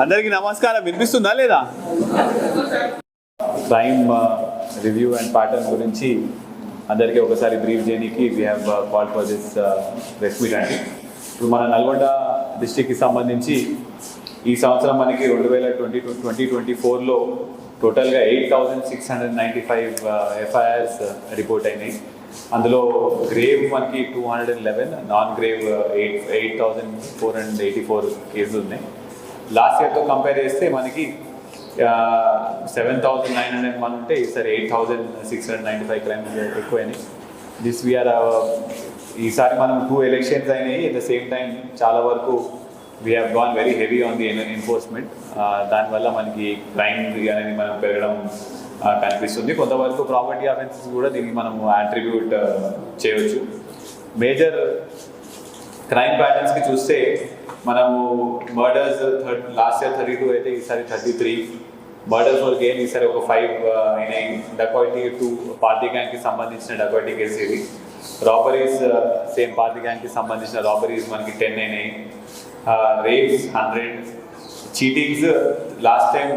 అందరికీ నమస్కారం. వినిపిస్తుందా లేదా? క్రైమ్ రివ్యూ అండ్ ప్యాటర్న్ గురించి అందరికీ ఒకసారి బ్రీఫ్ చేయడానికి we have call for this press meet అండి. ఇప్పుడు మన నల్గొండ డిస్టిక్కి సంబంధించి ఈ సంవత్సరం మనకి 2024లో టోటల్గా 8,695 ఎఫ్ఐఆర్స్ రిపోర్ట్ అయినాయి. అందులో గ్రేవ్ మనకి 211, నాన్ గ్రేవ్ 8,484 కేసులు ఉన్నాయి. లాస్ట్ ఇయర్తో కంపేర్ చేస్తే మనకి 7,901 ఉంటే ఈసారి 8,695 క్రైమ్స్ ఎక్కువైనాయి. దిస్ వీఆర్ ఈసారి మనం 2 ఎలక్షన్స్ అయినాయి. ఎట్ ద సేమ్ టైం చాలా వరకు we have gone very heavy on the enforcement. దానివల్ల మనకి క్రైమ్ అనేది మనం పెరగడం కనిపిస్తుంది. కొంతవరకు ప్రాపర్టీ అఫెన్సెస్ కూడా దీనికి మనం అట్రిబ్యూట్ చేయవచ్చు. మేజర్ క్రైమ్ ప్యాటర్న్స్కి చూస్తే మనము మర్డర్స్ లాస్ట్ ఇయర్ 32 అయితే ఈసారి 33. మర్డర్స్ ఫర్ గెయిన్ ఈసారి ఒక 5 అయినాయి. డకాయిటీ 2 పార్టీ గ్యాంగ్కి సంబంధించిన డకాయిటీ కేసు ఇది. రాబరీస్ సేమ్ పార్టీ గ్యాంగ్కి సంబంధించిన రాబరీస్ మనకి 10 అయినాయి. రేప్స్ 100. చీటింగ్స్ లాస్ట్ ఇయర్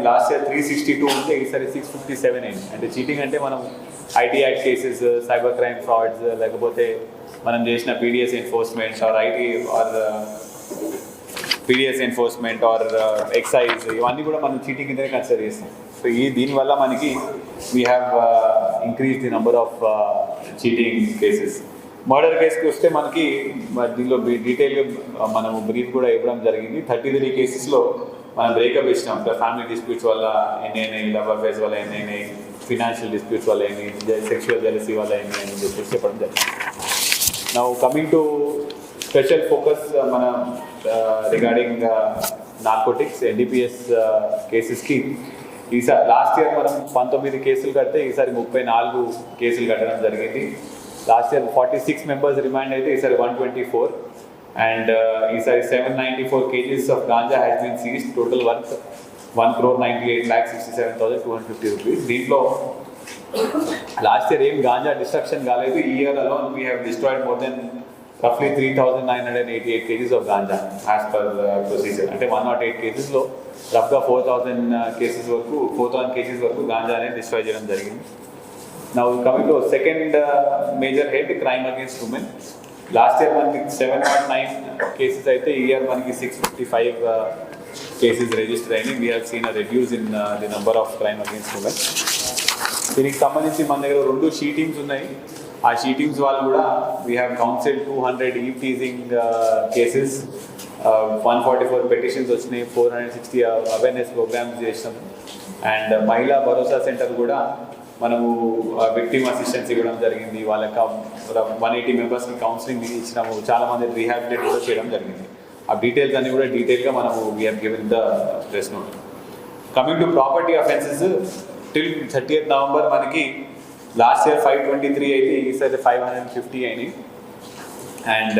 362 ఉంటే ఈసారి 657 అయింది. అంటే చీటింగ్ అంటే మనం IT act cases, cyber crime frauds, లేకపోతే మనం చేసిన PDS enforcement or IT or PDS enforcement or excise, ఇవన్నీ కూడా మనం చీటింగ్ కిందనే కన్సిడర్ చేస్తాం. సో దీనివల్ల మనకి we have increase the number of cheating cases. Murder కేసుకి వస్తే మనకి దీనిలో డీటెయిల్గా మనము బ్రీఫ్ కూడా ఇవ్వడం జరిగింది. 33 కేసెస్లో మనం బ్రేకప్ ఇచ్చినాం. ఫ్యామిలీ డిస్ప్యూట్స్ వల్ల ఎన్నైనాయి, లవ్ అఫేర్స్ వల్ల ఎన్నైనాయి, ఫినాన్షియల్ డిస్ప్యూట్స్ వల్ల ఎన్ని, సెక్షువల్ జెలసీ వల్ల ఎన్నైనా అని చెప్పేసి చెప్పడం జరిగింది. Now coming to special focus మన రిగార్డింగ్ నార్కోటిక్స్ ఎన్డీపీఎస్ కేసెస్కి ఈసారి లాస్ట్ ఇయర్ మనం 19 కేసులు కడితే ఈసారి 34 కేసులు కట్టడం జరిగింది. లాస్ట్ ఇయర్ 46 మెంబర్స్ రిమాండ్ అయితే ఈసారి 124. అండ్ ఈసారి 794 kgs of ganja has been seized. Total worth 1,98,67,250 rupees. దీంట్లో లాస్ట్ ఇయర్ ఏం గాంజా డిస్ట్రక్షన్ కాలేదు. ఈ year alone we have destroyed more than రఫ్లీ 3,988 kgs of ganja as per procedure. అంటే 108 కేసెస్లో రఫ్గా 4,000 kgs వరకు గాంజా అనేది డిస్ట్రాయ్ చేయడం జరిగింది. Now coming to second major head, crime against women. Last year మనకి 709 cases అయితే ఈ ఇయర్ మనకి 655 cases register అయినాయి. We have seen a reduce in the number of crime against women. దీనికి సంబంధించి మన దగ్గర 2 షీ టీమ్స్ ఉన్నాయి. ఆ షీ టీమ్స్ వాళ్ళు కూడా we have counseled 200 eve teasing cases, 144 petitions వచ్చినాయి, 460 అవేర్నెస్ ప్రోగ్రామ్స్ చేసినాము. అండ్ మహిళా భరోసా సెంటర్ కూడా మనము విక్టిమ్ అసిస్టెన్స్ ఇవ్వడం జరిగింది. వాళ్ళకి 180 మెంబర్స్కి కౌన్సిలింగ్ ఇచ్చినాము. చాలామంది రీహాబిలిటేట్ కూడా చేయడం జరిగింది. ఆ డీటెయిల్స్ అన్నీ కూడా డీటెయిల్గా మనము we are given the press note. Coming to property offences till 30th November మనకి లాస్ట్ ఇయర్ 523 అయితే ఈసారి 550 అయినాయి. And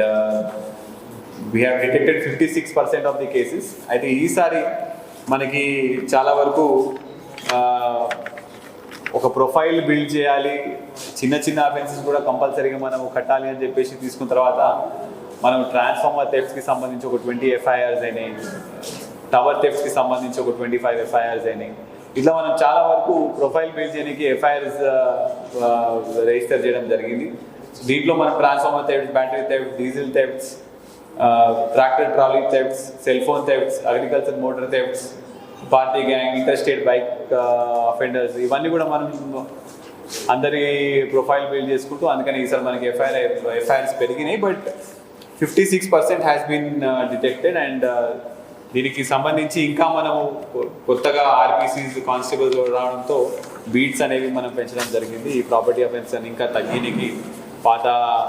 we have detected 56% of the cases. అయితే ఈసారి మనకి చాలా వరకు ఒక ప్రొఫైల్ బిల్డ్ చేయాలి, చిన్న చిన్న అఫెన్సెస్ కూడా కంపల్సరీగా మనం కట్టాలి అని చెప్పేసి తీసుకున్న తర్వాత మనం ట్రాన్స్ఫార్మర్ థెఫ్ట్స్కి సంబంధించి ఒక 20 ఎఫ్ఐఆర్స్ అయినాయి, టవర్ థెఫ్ట్స్కి సంబంధించి ఒక 25 ఎఫ్ఐఆర్స్ అయినాయి. ఇట్లా మనం చాలా వరకు ప్రొఫైల్ బిల్డ్ చేయడానికి ఎఫ్ఐఆర్స్ రిజిస్టర్ చేయడం జరిగింది. దీంట్లో మనం transformer thefts, battery thefts, diesel thefts, tractor trolley thefts, cell phone thefts, agriculture motor thefts, party gang, interstate bike offenders, ఇవన్నీ కూడా మనం అందరి ప్రొఫైల్ బిల్డ్ చేసుకుంటూ, అందుకని ఈసారి మనకి ఎఫ్ఐఆర్స్ పెరిగినాయి. But 56% has been detected. And దీనికి సంబంధించి ఇంకా మనము కొత్తగా ఆర్పీసీస్ కానిస్టేబుల్స్ రావడంతో బీట్స్ అనేవి మనం పెంచడం జరిగింది. ఈ ప్రాపర్టీ అఫెన్స్ అని ఇంకా తగ్గినికి పాత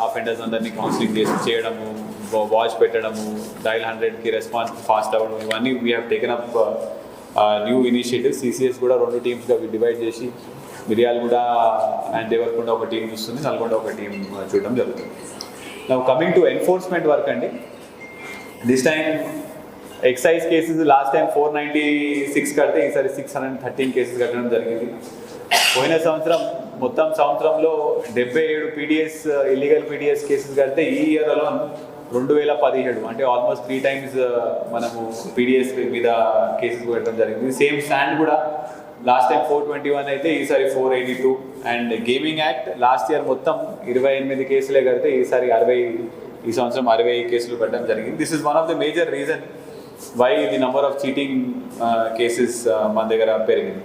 అఫెండర్స్ అందరినీ కౌన్సిలింగ్ చేయడము, వాచ్ పెట్టడము, డైల్ 100కి రెస్పాన్స్ ఫాస్ట్ అవ్వడం, ఇవన్నీ we have taken up new initiatives. CCS కూడా 2 టీమ్స్గా డివైడ్ చేసి మిర్యాలగూడ అండ్ దేవరకొండ ఒక టీం చూస్తుంది, నల్గొండ ఒక టీం చూడడం జరుగుతుంది. Now coming to enforcement work అండి. This time excise cases last time 496 కడితే ఈసారి 613 కేసెస్ కట్టడం జరిగింది. పోయిన సంవత్సరం మొత్తం సంవత్సరంలో 77 పీడిఎస్ ఇల్లీగల్ పీడిఎస్ కేసెస్ కడితే ఈ ఇయర్ అలోన్ 2017 అంటే ఆల్మోస్ట్ 3 times మనము పీడిఎస్ మీద కేసెస్ పెట్టడం జరిగింది. సేమ్ స్టాండ్ కూడా లాస్ట్ టైం 421 అయితే ఈసారి 482. And gaming act last year మొత్తం 28 కేసులే కడితే ఈ సంవత్సరం 60 కేసులు పెట్టడం జరిగింది. This is one of the major reason why the number of cheating cases మన దగ్గర పెరిగింది.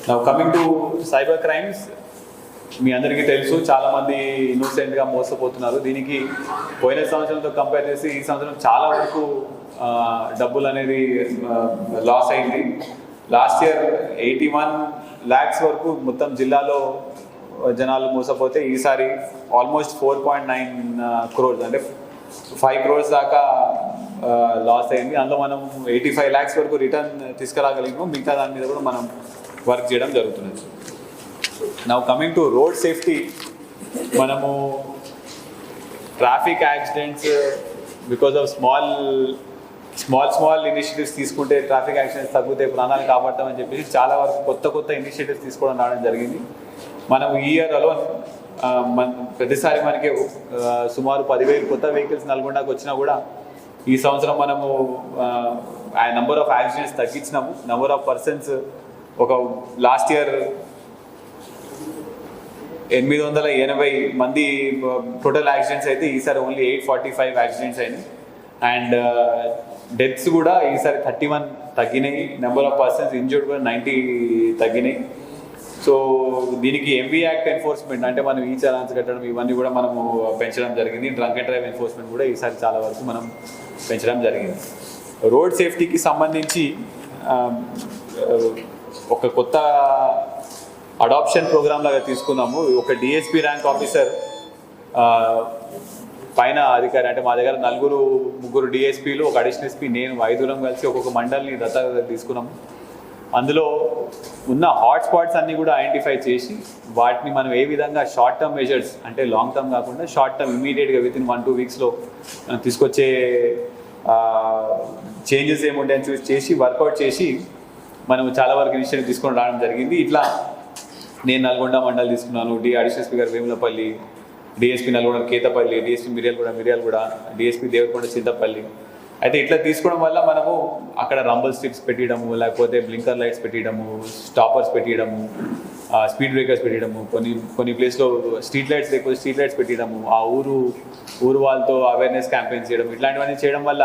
Now coming to cyber crimes, మీ అందరికీ తెలుసు చాలామంది ఇన్నోసెంట్గా మోసపోతున్నారు. దీనికి పోయిన సంవత్సరంతో కంపేర్ చేసి ఈ సంవత్సరం చాలా వరకు డబ్బులు అనేది లాస్ అయింది. లాస్ట్ ఇయర్ 81 lakhs వరకు మొత్తం జిల్లాలో జనాలు మోసపోతే ఈసారి ఆల్మోస్ట్ 4.9 crores అంటే 5 crores దాకా లాస్ అయింది. అందులో మనం 85 lakhs వరకు రిటర్న్ తీసుకురాగలిగినాం. మిగతా దాని మీద కూడా మనం వర్క్ చేయడం జరుగుతున్నది. Now coming to road safety, మనము traffic accidents because of small initiatives తీసుకుంటే ట్రాఫిక్ యాక్సిడెంట్స్ తగ్గుతాయి, ప్రాణాలు కాపాడతామని చెప్పేసి చాలా వరకు కొత్త ఇనిషియేటివ్స్ తీసుకోవడం రావడం జరిగింది. మనం ఈ ఇయర్ అలోన్ ప్రతిసారి మనకి సుమారు 10,000 కొత్త వెహికల్స్ నల్గొండకు వచ్చినా కూడా ఈ సంవత్సరం మనము ఆ నెంబర్ ఆఫ్ యాక్సిడెంట్స్ తగ్గించినాము. నెంబర్ ఆఫ్ పర్సన్స్ ఒక లాస్ట్ ఇయర్ 880 మంది టోటల్ యాక్సిడెంట్స్ అయితే ఈసారి ఓన్లీ 845 యాక్సిడెంట్స్ అయినాయి. అండ్ డెత్స్ కూడా ఈసారి 31 తగ్గినాయి. నెంబర్ ఆఫ్ పర్సన్స్ ఇంజూర్డ్ కూడా 90 తగ్గినాయి. సో దీనికి ఎంవీ యాక్ట్ ఎన్ఫోర్స్మెంట్ అంటే మనం ఈ చలాన్స్ కట్టడం ఇవన్నీ కూడా మనము పెంచడం జరిగింది. డ్రంక్ అండ్ డ్రైవ్ ఎన్ఫోర్స్మెంట్ కూడా ఈసారి చాలా వరకు మనం పెంచడం జరిగింది. రోడ్ సేఫ్టీకి సంబంధించి ఒక కొత్త అడాప్షన్ ప్రోగ్రామ్ లాగా తీసుకున్నాము. ఒక డిఎస్పీ ర్యాంక్ ఆఫీసర్ పైన అధికారి అంటే మా దగ్గర 3 డిఎస్పీలు, ఒక అడిషనల్ ఎస్పీ, నేను 5 కలిసి ఒక్కొక్క మండలిని దత్తత తీసుకున్నాము. అందులో ఉన్న హాట్స్పాట్స్ అన్నీ కూడా ఐడెంటిఫై చేసి వాటిని మనం ఏ విధంగా షార్ట్ టర్మ్ మెజర్స్ అంటే లాంగ్ టర్మ్ కాకుండా షార్ట్ టర్మ్ ఇమీడియట్గా వితిన్ 1-2 weeksలో తీసుకొచ్చే చేంజెస్ ఏముంటాయని చూసి చేసి వర్కౌట్ చేసి మనం చాలా వరకు ఇనిషియేటివ్ తీసుకొని రావడం జరిగింది. ఇట్లా నేను నల్గొండ మండలి తీసుకున్నాను, అడిషనల్ ఎస్పీ గారు Vemulapalli, DSP Nalgonda Kethepalli, DSP Miryalaguda, DSP Devarakonda Chintapalli. అయితే ఇట్లా తీసుకోవడం వల్ల మనము అక్కడ రంబల్ స్ట్రిప్స్ పెట్టడము, లేకపోతే బ్లింకర్ లైట్స్ పెట్టడము, స్టాపర్స్ పెట్టడము, స్పీడ్ బ్రేకర్స్ పెట్టడము, కొన్ని ప్లేస్లో స్ట్రీట్ లైట్స్ లేకపోతే స్ట్రీట్ లైట్స్ పెట్టడము, ఆ ఊరు వాళ్ళతో అవేర్నెస్ క్యాంపెయిన్స్ చేయడం, ఇట్లాంటివన్నీ చేయడం వల్ల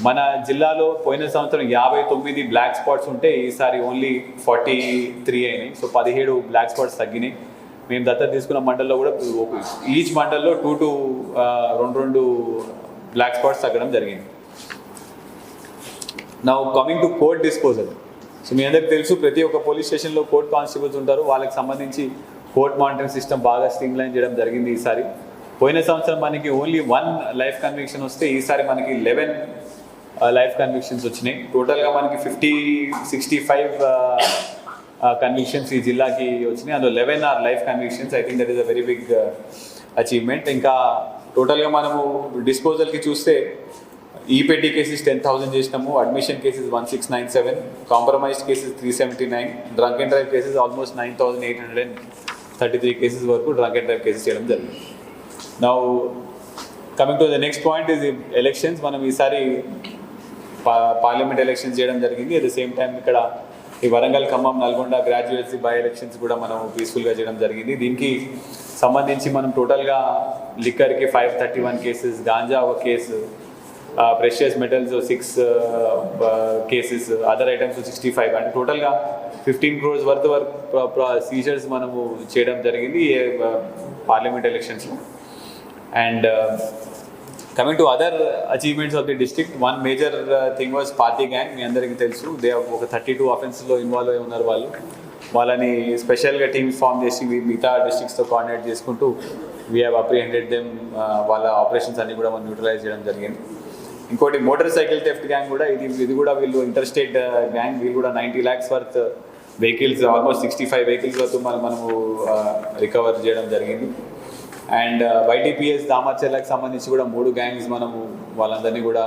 మన జిల్లాలో పోయిన సంవత్సరం 59 బ్లాక్ స్పాట్స్ ఉంటే ఈసారి ఓన్లీ 43 అయినాయి. సో 17 బ్లాక్ స్పాట్స్ తగ్గినాయి. మేము దత్తత తీసుకున్న మండల్లో కూడా ఈచ్ మండల్లో 2 బ్లాక్ స్పాట్స్ తగ్గడం జరిగింది. Now coming to court disposal. So మీ అందరికి తెలుసు ప్రతి ఒక్క పోలీస్ స్టేషన్లో కోర్ట్ కానిస్టేబుల్స్ ఉంటారు. వాళ్ళకి సంబంధించి కోర్ట్ మానిటరింగ్ సిస్టమ్ బాగా స్ట్రీమ్లైన్ చేయడం జరిగింది ఈసారి. పోయిన సంవత్సరం మనకి ఓన్లీ 1 లైఫ్ కన్విక్షన్ వస్తే ఈసారి మనకి 11 లైఫ్ కన్విక్షన్స్ వచ్చినాయి. టోటల్గా మనకి 65 కన్విక్షన్స్ ఈ జిల్లాకి వచ్చినాయి. అందులో 11 are life convictions. I think that is a very big achievement. ఇంకా టోటల్గా మనము డిస్పోజల్కి చూస్తే ఈపెట్టి కేసెస్ 10,000 చేసినాము, admission cases 1697, compromised cases 379, drunk and drive cases almost 9,833 cases వరకు డ్రంక్ అండ్ డ్రైవ్ కేసెస్ చేయడం జరిగింది. Now coming to the next point is elections. మనం ఈసారి పార్లమెంట్ ఎలక్షన్స్ చేయడం జరిగింది. అట్ ద సేమ్ టైం ఇక్కడ ఈ Warangal, Khammam, Nalgonda graduates by elections కూడా మనం పీస్ఫుల్గా చేయడం జరిగింది. దీనికి సంబంధించి మనం టోటల్గా లిక్కర్కి 531 cases, ganja 1 case, precious metals 6 cases, other items 65, అంటే టోటల్గా 15 crores వర్త్ సీజర్స్ మనము చేయడం జరిగింది పార్లమెంట్ ఎలక్షన్స్లో. And coming to other achievements of the district, one major thing was party gang. మీ అందరికీ తెలుసు ఒక 32 అఫెన్స్లో ఇన్వాల్వ్ అయి ఉన్నారు వాళ్ళని స్పెషల్గా టీమ్స్ ఫామ్ చేసి మిగతా డిస్ట్రిక్ట్స్తో కోఆర్డినేట్ చేసుకుంటూ వీ హ్యావ్ అప్రిహెండెడ్ దెమ్. వాళ్ళ ఆపరేషన్స్ అన్ని కూడా మనం న్యూట్రలైజ్ చేయడం జరిగింది. ఇంకోటి మోటార్ సైకిల్ థెఫ్ట్ గ్యాంగ్ కూడా ఇది కూడా వీళ్ళు ఇంటర్స్టేట్ గ్యాంగ్. వీళ్ళు కూడా 90 lakhs worth vehicles, almost 65 vehicles వరకు మనము రికవర్ చేయడం జరిగింది. అండ్ వైటీపీఎస్ దామర్చెర్లకు సంబంధించి కూడా 3 gangs మనము వాళ్ళందరినీ కూడా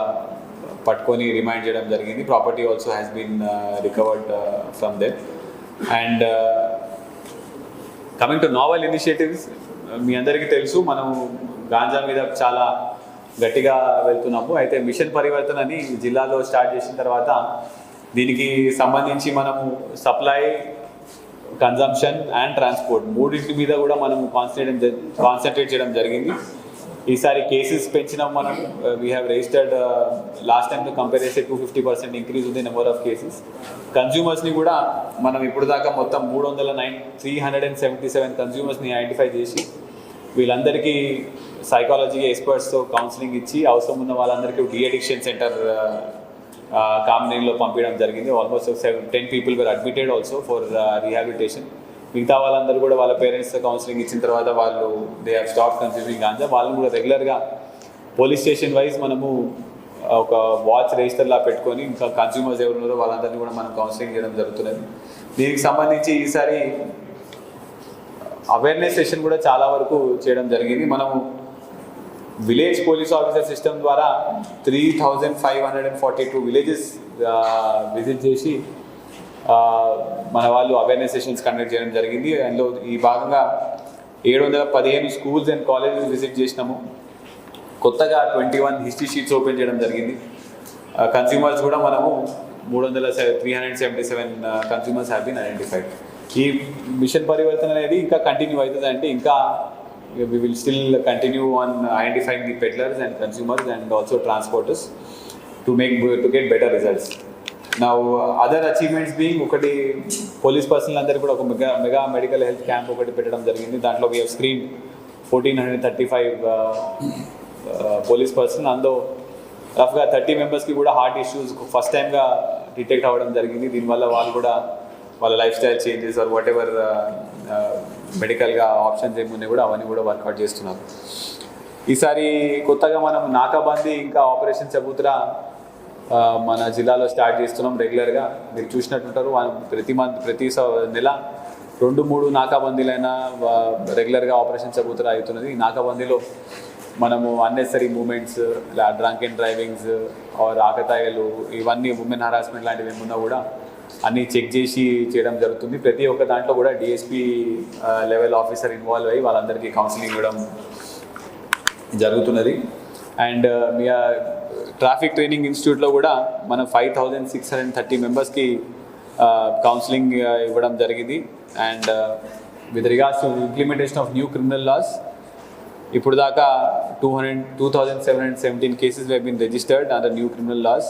పట్టుకొని రిమైండ్ చేయడం జరిగింది. Property also has been recovered from there. And coming to novel initiatives, మీ అందరికీ తెలుసు మనం గాంజా మీద చాలా గట్టిగా వెళ్తున్నాము. అయితే మిషన్ పరివర్తన అని జిల్లాలో స్టార్ట్ చేసిన తర్వాత దీనికి సంబంధించి మనము సప్లై, కన్జంప్షన్ అండ్ ట్రాన్స్పోర్ట్ మూడింటి మీద కూడా మనం కాన్సన్ట్రేట్ చేయడం జరిగింది. ఈసారి కేసెస్ పెంచినాం మనం. వీ హ్యావ్ రిజిస్టర్డ్ లాస్ట్ టైంతో కంపేర్ చేస్తే 250% ఇంక్రీజ్ ఉంది నెంబర్ ఆఫ్ కేసెస్. కన్జ్యూమర్స్ని కూడా మనం ఇప్పుడు దాకా మొత్తం 377 కన్జ్యూమర్స్ని ఐడెంటిఫై చేసి వీళ్ళందరికీ సైకాలజీ ఎక్స్పర్ట్స్తో కౌన్సిలింగ్ ఇచ్చి అవసరం ఉన్న వాళ్ళందరికీ డీఅడిక్షన్ సెంటర్ కామినేనిలో పంపించడం జరిగింది. Almost 10 people were admitted also for rehabilitation. మిగతా వాళ్ళందరూ కూడా వాళ్ళ పేరెంట్స్తో కౌన్సిలింగ్ ఇచ్చిన తర్వాత వాళ్ళు they have stop consuming ganja. వాళ్ళు కూడా రెగ్యులర్గా పోలీస్ స్టేషన్ వైజ్ మనము ఒక వాచ్ రిజిస్టర్లా పెట్టుకొని ఇంకా కన్స్యూమర్స్ ఎవరు ఉన్నారో వాళ్ళందరినీ కూడా మనం కౌన్సిలింగ్ చేయడం జరుగుతున్నది. దీనికి సంబంధించి ఈసారి అవేర్నెస్ సెషన్ కూడా చాలా వరకు చేయడం జరిగింది. మనము విలేజ్ పోలీస్ ఆఫీసర్ సిస్టమ్ ద్వారా 3542 విలేజెస్ విజిట్ చేసి మన వాళ్ళు అవేర్నెస్ సెషన్స్ కండక్ట్ చేయడం జరిగింది. అందులో ఈ భాగంగా 715 స్కూల్స్ అండ్ కాలేజెస్ విజిట్ చేసినాము. కొత్తగా 21 హిస్టరీ షీట్స్ ఓపెన్ చేయడం జరిగింది. కన్స్యూమర్స్ కూడా మనము 377 కన్స్యూమర్స్ హ్యావ్ బీన్ ఐడెంటిఫైడ్. ఈ మిషన్ పరివర్తన అనేది ఇంకా కంటిన్యూ అవుతుంది. అంటే ఇంకా we will still continue on identifying the peddlers and consumers and also transporters to get better results. Now other achievements being ఒకటి పోలీస్ పర్సనల్ అందరికీ కూడా ఒక మెగా మెడికల్ హెల్త్ క్యాంప్ ఒకటి పెట్టడం జరిగింది. దాంట్లో we have screened 1435 police person. అందులో రఫ్గా 30 మెంబర్స్కి కూడా హార్ట్ ఇష్యూస్ ఫస్ట్ టైంగా డిటెక్ట్ అవ్వడం జరిగింది. దీనివల్ల వాళ్ళు కూడా వాళ్ళ life style changes or whatever మెడికల్గా ఆప్షన్స్ ఏమున్నాయి కూడా అవన్నీ కూడా వర్కౌట్ చేస్తున్నారు. ఈసారి కొత్తగా మనం నాకాబందీ ఇంకా ఆపరేషన్ చబూత్రా మన జిల్లాలో స్టార్ట్ చేస్తున్నాం. రెగ్యులర్గా మీరు చూసినట్టుంటారు ప్రతి నెల 2-3 నాకాబందీలైనా రెగ్యులర్గా ఆపరేషన్ చబూత్రా అవుతున్నది. ఈ నాకాబందీలో మనము unnecessary movements, drunk and drivings or ఆకతాయిలు, ఇవన్నీ ఉమెన్ హరాస్మెంట్ లాంటివి ఏమున్నా కూడా అన్నీ చెక్ చేసి చేయడం జరుగుతుంది. ప్రతి ఒక్క దాంట్లో కూడా డిఎస్పీ లెవెల్ ఆఫీసర్ ఇన్వాల్వ్ అయ్యి వాళ్ళందరికీ కౌన్సిలింగ్ ఇవ్వడం జరుగుతున్నది. అండ్ మీ ట్రాఫిక్ ట్రైనింగ్ ఇన్స్టిట్యూట్లో కూడా మనం 5630 మెంబర్స్కి కౌన్సిలింగ్ ఇవ్వడం జరిగింది. And with regards to implementation of new criminal laws ఇప్పుడు దాకా 2717 cases have been registered under new criminal laws.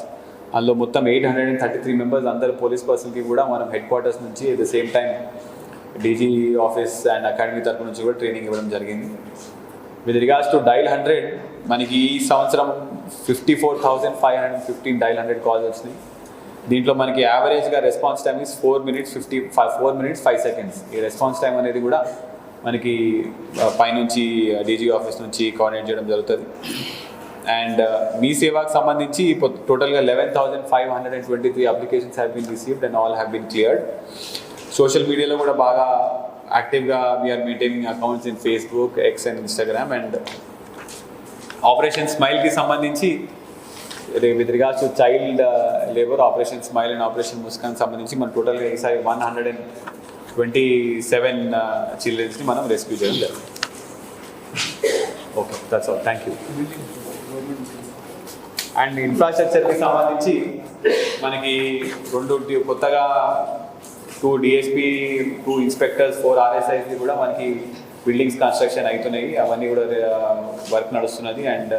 అందులో మొత్తం 833 మెంబర్స్ అందరు పోలీస్ పర్సన్కి కూడా మనం హెడ్ క్వార్టర్స్ నుంచి at the same time DG office and academy తరఫు నుంచి కూడా ట్రైనింగ్ ఇవ్వడం జరిగింది. విత్ రిగార్డ్స్ టు డైల్ 100 మనకి ఈ సంవత్సరం 54,515 డైల్ 100 కాల్స్ వచ్చినాయి. దీంట్లో మనకి యావరేజ్గా response time is 4 minutes 5 seconds. ఈ రెస్పాన్స్ టైం అనేది కూడా మనకి పైనుంచి డీజీ ఆఫీస్ నుంచి కోఆర్డినేట్ చేయడం జరుగుతుంది. అండ్ మీ సేవాకు సంబంధించి టోటల్గా 11,523 applications have been received and all have been cleared. Social మీడియాలో కూడా బాగా యాక్టివ్గా we are maintaining accounts in Facebook, X and Instagram. And operation స్మైల్కి సంబంధించి with regards to child labour, operation smile and operation Muskaan సంబంధించి మనం టోటల్గా ఈసారి 127 చిల్డ్రన్స్ని మనం రెస్క్యూ చేయడం జరిగింది. Okay, that's all. Thank you. And ఇన్ఫ్రాస్ట్రక్చర్కి సంబంధించి మనకి కొత్తగా 2 DSP, 2 ఇన్స్పెక్టర్స్, 4 RSIs కూడా మనకి బిల్డింగ్స్ కన్స్ట్రక్షన్ అవుతున్నాయి. అవన్నీ కూడా వర్క్ నడుస్తున్నది. అండ్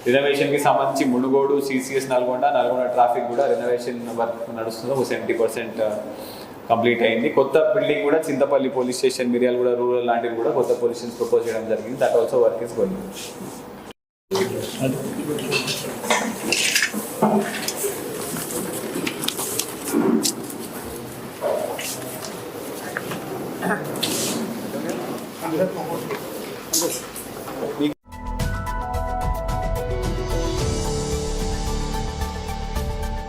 రినోవేషన్కి సంబంధించి మునుగోడు, CCS నల్గొండ ట్రాఫిక్ కూడా రినోవేషన్ వర్క్ నడుస్తుంది. ఒక 70% కంప్లీట్ అయింది. కొత్త బిల్డింగ్ కూడా Chintapalli police station, Miryalaguda rural లాంటివి కూడా కొత్త పోలీస్ స్టేషన్ ప్రపోజ్ చేయడం జరిగింది. That also work is going.